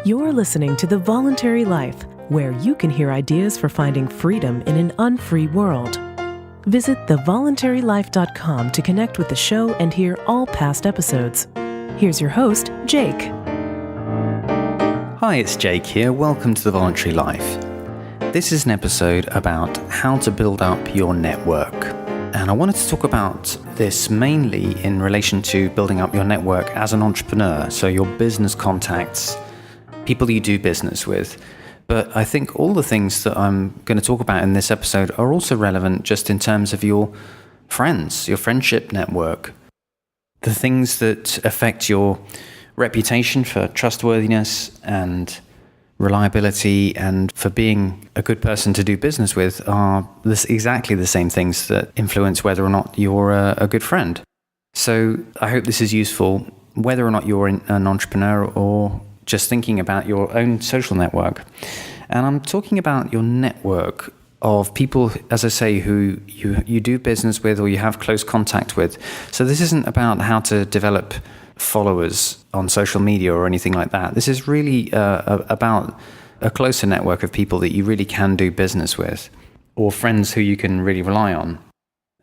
You're listening to The Voluntary Life, where you can hear ideas for finding freedom in an unfree world. Visit thevoluntarylife.com to connect with the show and hear all past episodes. Here's your host, Jake. Hi, it's Jake here. Welcome to The Voluntary Life. This is an episode about how to build up your network. And I wanted to talk about this mainly in relation to building up your network as an entrepreneur, so your business contacts, people you do business with. But I think all the things that I'm going to talk about in this episode are also relevant just in terms of your friends, your friendship network, the things that affect your reputation for trustworthiness and reliability and for being a good person to do business with are exactly the same things that influence whether or not you're a good friend. So I hope this is useful, whether or not you're an entrepreneur or just thinking about your own social network. And I'm talking about your network of people, as I say, who you do business with or you have close contact with. So this isn't about how to develop followers on social media or anything like that. This is really about a closer network of people that you really can do business with, or friends who you can really rely on.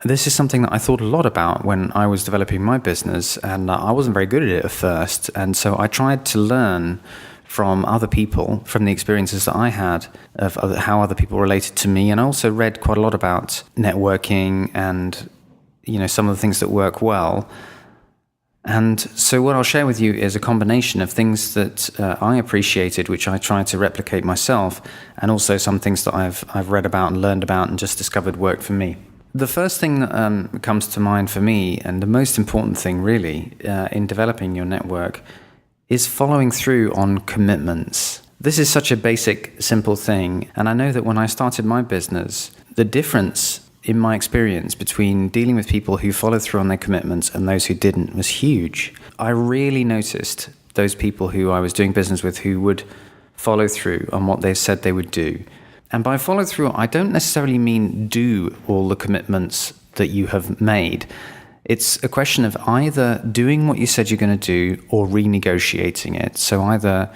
This is something that I thought a lot about when I was developing my business, and I wasn't very good at it at first. And so I tried to learn from other people, from the experiences that I had of how other people related to me. And I also read quite a lot about networking and, some of the things that work well. And so what I'll share with you is a combination of things that I appreciated, which I tried to replicate myself, and also some things that I've read about and learned about and just discovered worked for me. The first thing that comes to mind for me, and the most important thing really in developing your network, is following through on commitments. This is such a basic, simple thing, and I know that when I started my business, the difference in my experience between dealing with people who followed through on their commitments and those who didn't was huge. I really noticed those people who I was doing business with who would follow through on what they said they would do. And by follow through, I don't necessarily mean do all the commitments that you have made. It's a question of either doing what you said you're going to do or renegotiating it. So either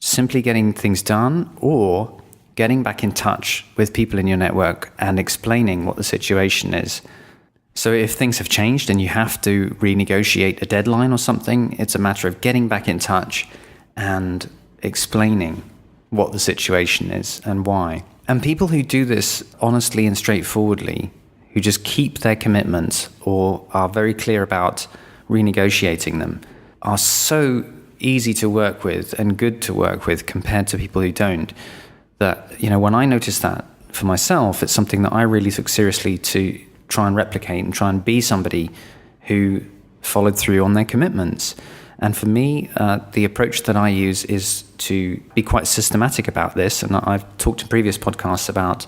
simply getting things done or getting back in touch with people in your network and explaining what the situation is. So if things have changed and you have to renegotiate a deadline or something, it's a matter of getting back in touch and explaining what the situation is and why. And people who do this honestly and straightforwardly, who just keep their commitments or are very clear about renegotiating them, are so easy to work with and good to work with compared to people who don't. That, when I noticed that for myself, it's something that I really took seriously to try and replicate and try and be somebody who followed through on their commitments. And for me, the approach that I use is to be quite systematic about this. And I've talked in previous podcasts about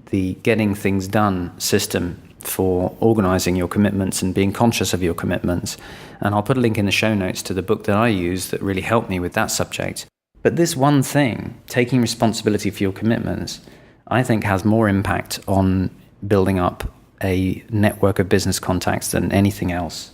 the getting things done system for organizing your commitments and being conscious of your commitments. And I'll put a link in the show notes to the book that I use that really helped me with that subject. But this one thing, taking responsibility for your commitments, I think has more impact on building up a network of business contacts than anything else.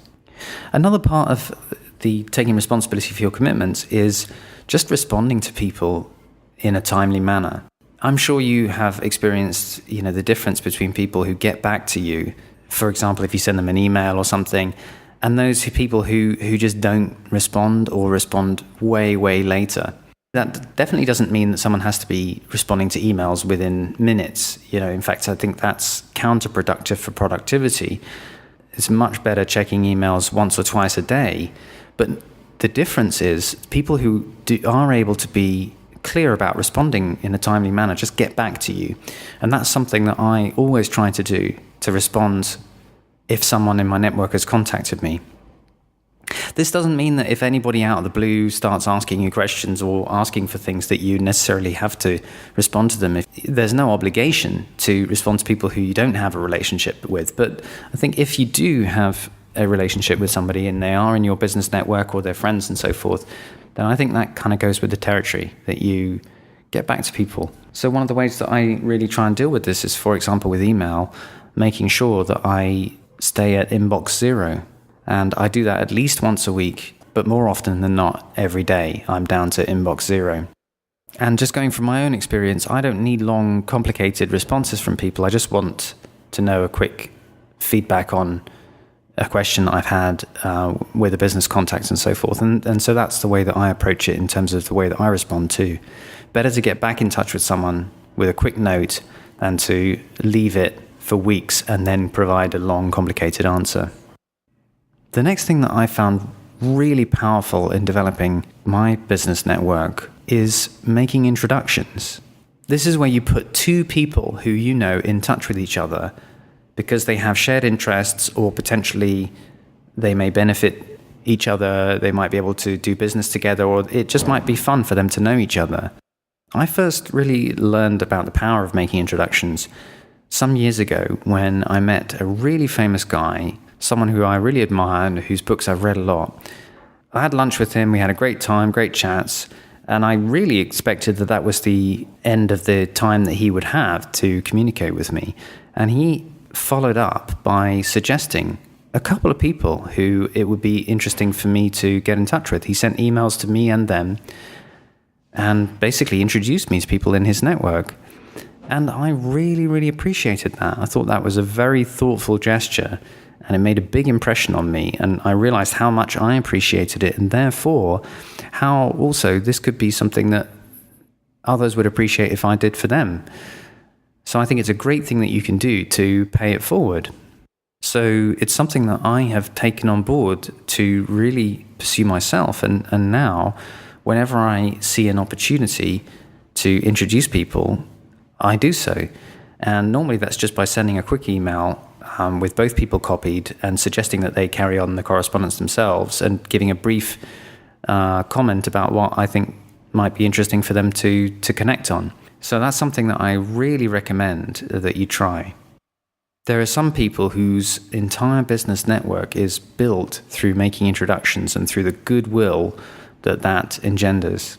Another part of the taking responsibility for your commitments is just responding to people in a timely manner. I'm sure you have experienced, the difference between people who get back to you, for example, if you send them an email or something, and those people who just don't respond or respond way, way later. That definitely doesn't mean that someone has to be responding to emails within minutes. In fact, I think that's counterproductive for productivity. It's much better checking emails once or twice a day. But the difference is people who are able to be clear about responding in a timely manner just get back to you. And that's something that I always try to do, to respond if someone in my network has contacted me. This doesn't mean that if anybody out of the blue starts asking you questions or asking for things that you necessarily have to respond to them. There's no obligation to respond to people who you don't have a relationship with. But I think if you do have a relationship with somebody and they are in your business network or they're friends and so forth, then I think that kind of goes with the territory, that you get back to people. So one of the ways that I really try and deal with this is, for example, with email, making sure that I stay at inbox 0. And I do that at least once a week but more often than not, every day, I'm down to inbox zero. And just going from my own experience, I don't need long, complicated responses from people. I just want to know a quick feedback on a question I've had with a business contact and so forth. And so that's the way that I approach it in terms of the way that I respond to. Better to get back in touch with someone with a quick note than to leave it for weeks and then provide a long, complicated answer. The next thing that I found really powerful in developing my business network is making introductions. This is where you put two people who you know in touch with each other because they have shared interests, or potentially they may benefit each other, they might be able to do business together, or it just might be fun for them to know each other. I first really learned about the power of making introductions some years ago when I met a really famous guy, someone who I really admire and whose books I've read a lot. I had lunch with him, we had a great time, great chats, and I really expected that that was the end of the time that he would have to communicate with me. And he followed up by suggesting a couple of people who it would be interesting for me to get in touch with. He sent emails to me and them and basically introduced me to people in his network. And I really, really appreciated that. I thought that was a very thoughtful gesture, and it made a big impression on me. And I realized how much I appreciated it, and therefore how also this could be something that others would appreciate if I did for them. So I think it's a great thing that you can do to pay it forward. So it's something that I have taken on board to really pursue myself. And now, whenever I see an opportunity to introduce people, I do so. And normally that's just by sending a quick email with both people copied and suggesting that they carry on the correspondence themselves and giving a brief comment about what I think might be interesting for them to connect on. So that's something that I really recommend that you try. There are some people whose entire business network is built through making introductions and through the goodwill that engenders.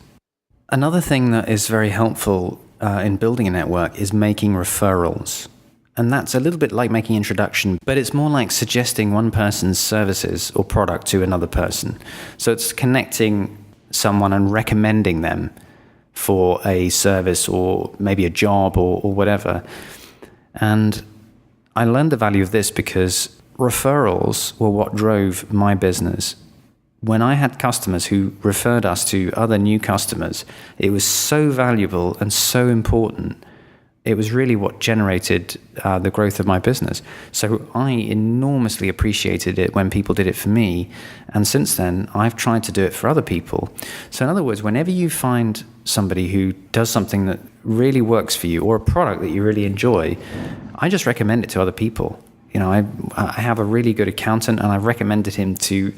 Another thing that is very helpful in building a network is making referrals. And that's a little bit like making introduction, but it's more like suggesting one person's services or product to another person. So it's connecting someone and recommending them for a service or maybe a job or whatever. And I learned the value of this because referrals were what drove my business. When I had customers who referred us to other new customers, it was so valuable and so important. It was really what generated the growth of my business. So I enormously appreciated it when people did it for me. And since then, I've tried to do it for other people. So in other words, whenever you find somebody who does something that really works for you or a product that you really enjoy, I just recommend it to other people. You know, I have a really good accountant, and I've recommended him to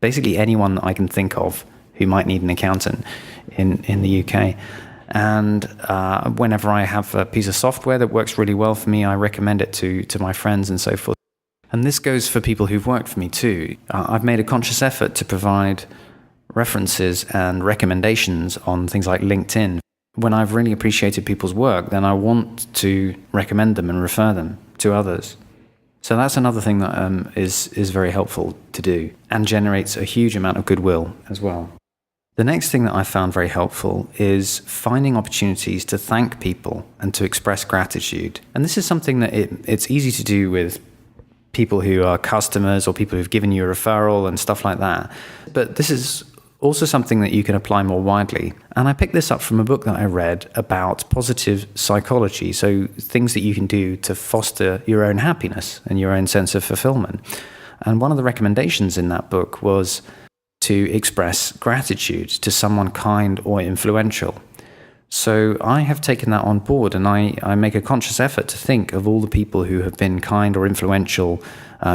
basically anyone that I can think of who might need an accountant in the UK. And whenever I have a piece of software that works really well for me, I recommend it to my friends and so forth. And this goes for people who've worked for me too. I've made a conscious effort to provide references and recommendations on things like LinkedIn. When I've really appreciated people's work, then I want to recommend them and refer them to others. So that's another thing that is very helpful to do and generates a huge amount of goodwill as well. The next thing that I found very helpful is finding opportunities to thank people and to express gratitude. And this is something that it's easy to do with people who are customers or people who've given you a referral and stuff like that. But this is also something that you can apply more widely. And I picked this up from a book that I read about positive psychology, so things that you can do to foster your own happiness and your own sense of fulfillment. And one of the recommendations in that book was to express gratitude to someone kind or influential. So I have taken that on board, and I make a conscious effort to think of all the people who have been kind or influential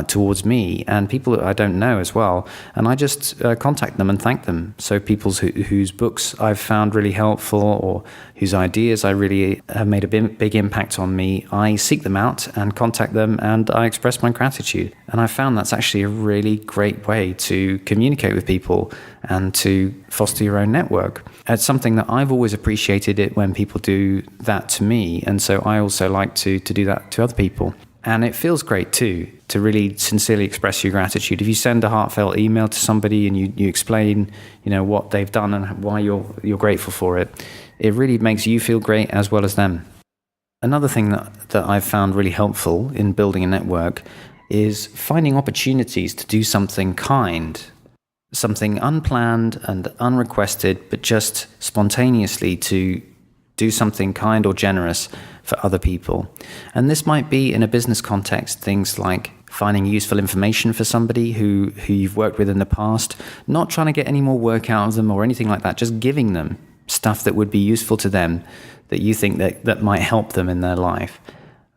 towards me, and people that I don't know as well. And I just contact them and thank them. So people whose books I've found really helpful or whose ideas I really have made a big impact on me, I seek them out and contact them, and I express my gratitude. And I found that's actually a really great way to communicate with people and to foster your own network. It's something that I've always appreciated it when people do that to me, and so I also like to do that to other people. And it feels great too, to really sincerely express your gratitude. If you send a heartfelt email to somebody and you explain, what they've done and why you're grateful for it, it really makes you feel great as well as them. Another thing that I've found really helpful in building a network is finding opportunities to do something kind, something unplanned and unrequested, but just spontaneously to do something kind or generous for other people. And this might be in a business context, things like finding useful information for somebody who you've worked with in the past, not trying to get any more work out of them or anything like that, just giving them stuff that would be useful to them that you think that might help them in their life.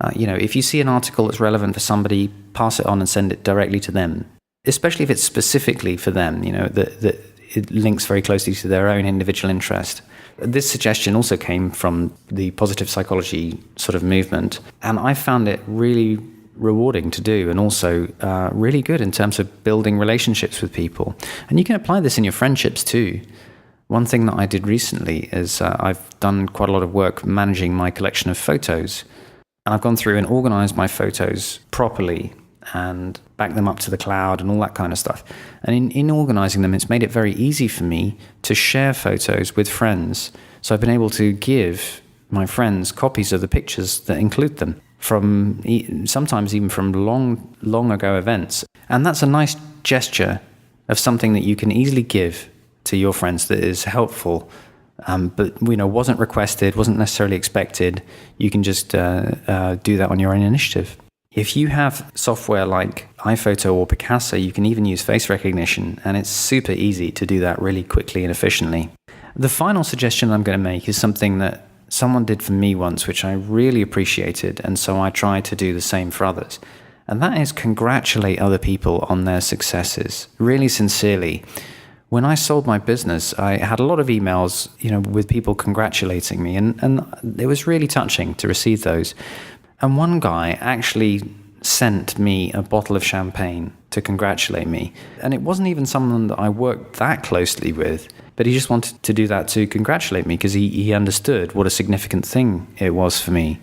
If you see an article that's relevant for somebody, pass it on and send it directly to them, especially if it's specifically for them, that it links very closely to their own individual interest. This suggestion also came from the positive psychology sort of movement, and I found it really rewarding to do, and also really good in terms of building relationships with people. And you can apply this in your friendships too. One thing that I did recently is I've done quite a lot of work managing my collection of photos, and I've gone through and organized my photos properly and back them up to the cloud and all that kind of stuff. And in organizing them, it's made it very easy for me to share photos with friends. So I've been able to give my friends copies of the pictures that include them from sometimes even from long ago events. And that's a nice gesture of something that you can easily give to your friends that is helpful, but wasn't requested, wasn't necessarily expected. You can just do that on your own initiative. If you have software like iPhoto or Picasa, you can even use face recognition, and it's super easy to do that really quickly and efficiently. The final suggestion I'm going to make is something that someone did for me once, which I really appreciated, and so I try to do the same for others. And that is congratulate other people on their successes, really sincerely. When I sold my business, I had a lot of emails, with people congratulating me, and it was really touching to receive those. And one guy actually sent me a bottle of champagne to congratulate me. And it wasn't even someone that I worked that closely with, but he just wanted to do that to congratulate me because he understood what a significant thing it was for me.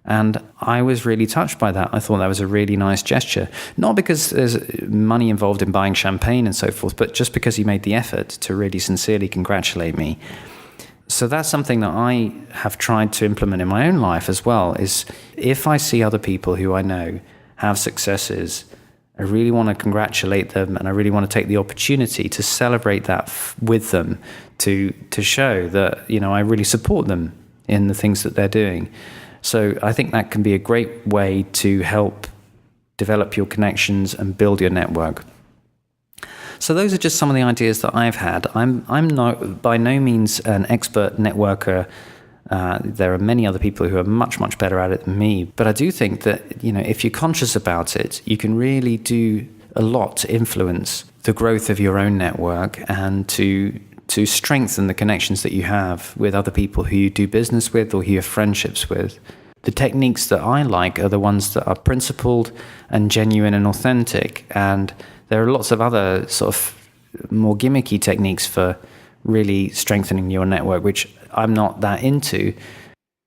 And I was really touched by that. I thought that was a really nice gesture. Not because there's money involved in buying champagne and so forth, but just because he made the effort to really sincerely congratulate me. So that's something that I have tried to implement in my own life as well, is if I see other people who I know have successes, I really want to congratulate them, and I really want to take the opportunity to celebrate that with them, to show that, I really support them in the things that they're doing. So I think that can be a great way to help develop your connections and build your network. So those are just some of the ideas that I've had. I'm not by no means an expert networker. There are many other people who are much, much better at it than me. But I do think that, if you're conscious about it, you can really do a lot to influence the growth of your own network and to strengthen the connections that you have with other people who you do business with or who you have friendships with. The techniques that I like are the ones that are principled and genuine and authentic. And there are lots of other sort of more gimmicky techniques for really strengthening your network, which I'm not that into.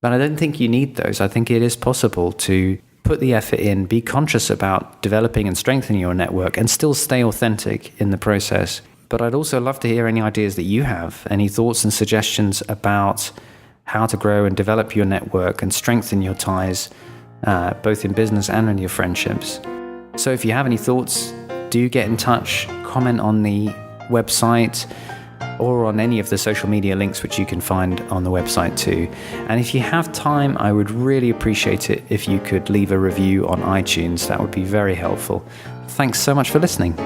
But I don't think you need those. I think it is possible to put the effort in, be conscious about developing and strengthening your network, and still stay authentic in the process. But I'd also love to hear any ideas that you have, any thoughts and suggestions about how to grow and develop your network and strengthen your ties, both in business and in your friendships. So if you have any thoughts, do get in touch, comment on the website or on any of the social media links which you can find on the website too. And if you have time, I would really appreciate it if you could leave a review on iTunes. That would be very helpful. Thanks so much for listening.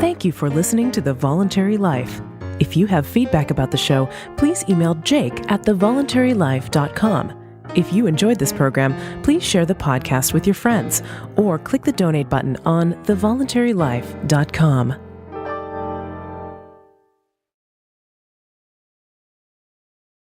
Thank you for listening to The Voluntary Life. If you have feedback about the show, please email jake@thevoluntarylife.com. If you enjoyed this program, please share the podcast with your friends or click the donate button on thevoluntarylife.com.